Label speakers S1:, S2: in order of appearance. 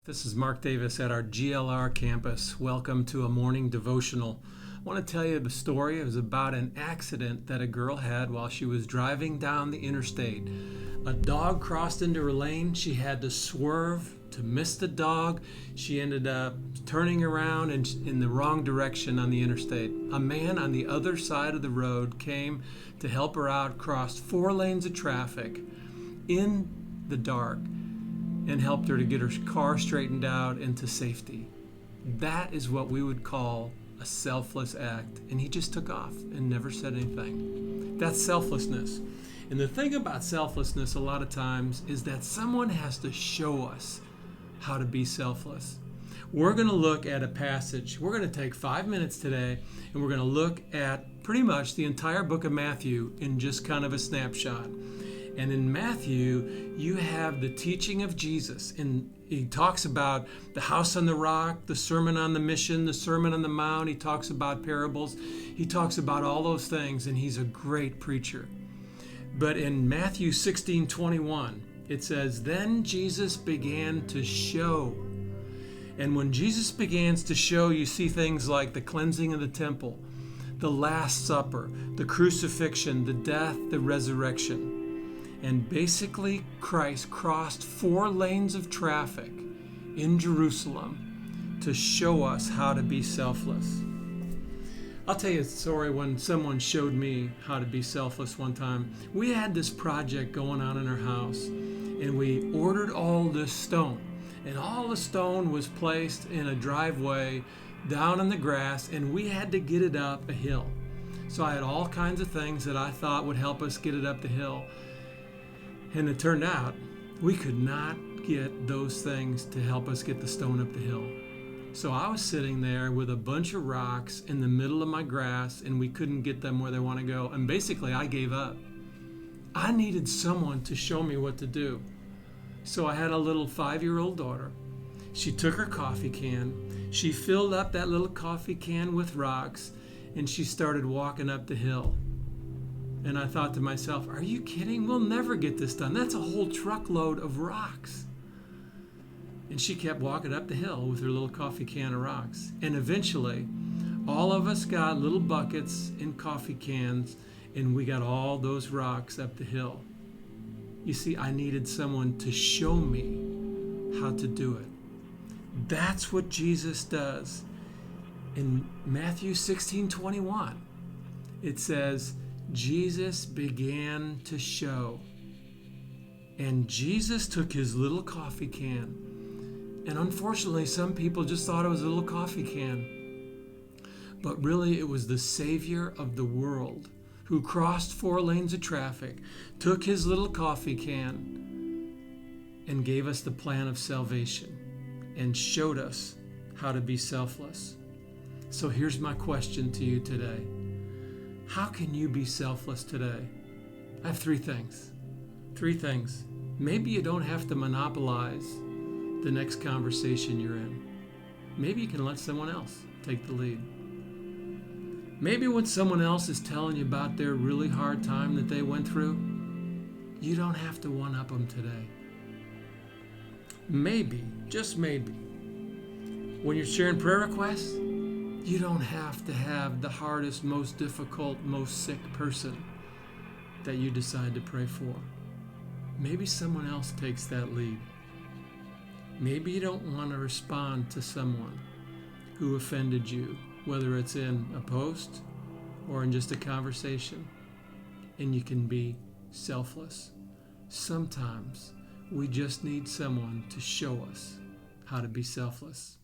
S1: This is Mark Davis at our GLR campus. Welcome to a morning devotional. I want to tell you the story. It was about an accident that a girl had while she was driving down the interstate. A dog crossed into her lane. She had to swerve to miss the dog. She ended up turning around and in the wrong direction on the interstate. A man on the other side of the road came to help her out, crossed 4 lanes of traffic in the dark, and helped her to get her car straightened out into safety. That is what we would call a selfless act. And he just took off and never said anything. That's selflessness. And the thing about selflessness a lot of times is that someone has to show us how to be selfless. We're going to look at a passage. We're going to take 5 minutes today and we're going to look at pretty much the entire book of Matthew in just kind of a snapshot. And in Matthew, you have the teaching of Jesus. And he talks about the house on the rock, the sermon on the mission, the sermon on the mount. He talks about parables. He talks about all those things, and he's a great preacher. But in Matthew 16:21, it says, "Then Jesus began to show." And when Jesus begins to show, you see things like the cleansing of the temple, the Last Supper, the crucifixion, the death, the resurrection. And basically, Christ crossed 4 lanes of traffic in Jerusalem to show us how to be selfless. I'll tell you a story when someone showed me how to be selfless one time. We had this project going on in our house, and we ordered all this stone. And all the stone was placed in a driveway down in the grass, and we had to get it up a hill. So I had all kinds of things that I thought would help us get it up the hill. And it turned out we could not get those things to help us get the stone up the hill. So I was sitting there with a bunch of rocks in the middle of my grass, and we couldn't get them where they want to go. And basically, I gave up. I needed someone to show me what to do. So I had a little 5-year-old daughter. She took her coffee can. She filled up that little coffee can with rocks, and she started walking up the hill. And I thought to myself, are you kidding? We'll never get this done. That's a whole truckload of rocks. And she kept walking up the hill with her little coffee can of rocks. And eventually, all of us got little buckets and coffee cans, and we got all those rocks up the hill. You see, I needed someone to show me how to do it. That's what Jesus does. In Matthew 16:21, it says, Jesus began to show. And Jesus took his little coffee can. And unfortunately, some people just thought it was a little coffee can. But really, it was the Savior of the world who crossed 4 lanes of traffic, took his little coffee can, and gave us the plan of salvation and showed us how to be selfless. So here's my question to you today. How can you be selfless today? I have 3 things. 3 things. Maybe you don't have to monopolize the next conversation you're in. Maybe you can let someone else take the lead. Maybe when someone else is telling you about their really hard time that they went through, you don't have to one-up them today. Maybe, just maybe, when you're sharing prayer requests, you don't have to have the hardest, most difficult, most sick person that you decide to pray for. Maybe someone else takes that lead. Maybe you don't want to respond to someone who offended you, whether it's in a post or in just a conversation, and you can be selfless. Sometimes we just need someone to show us how to be selfless.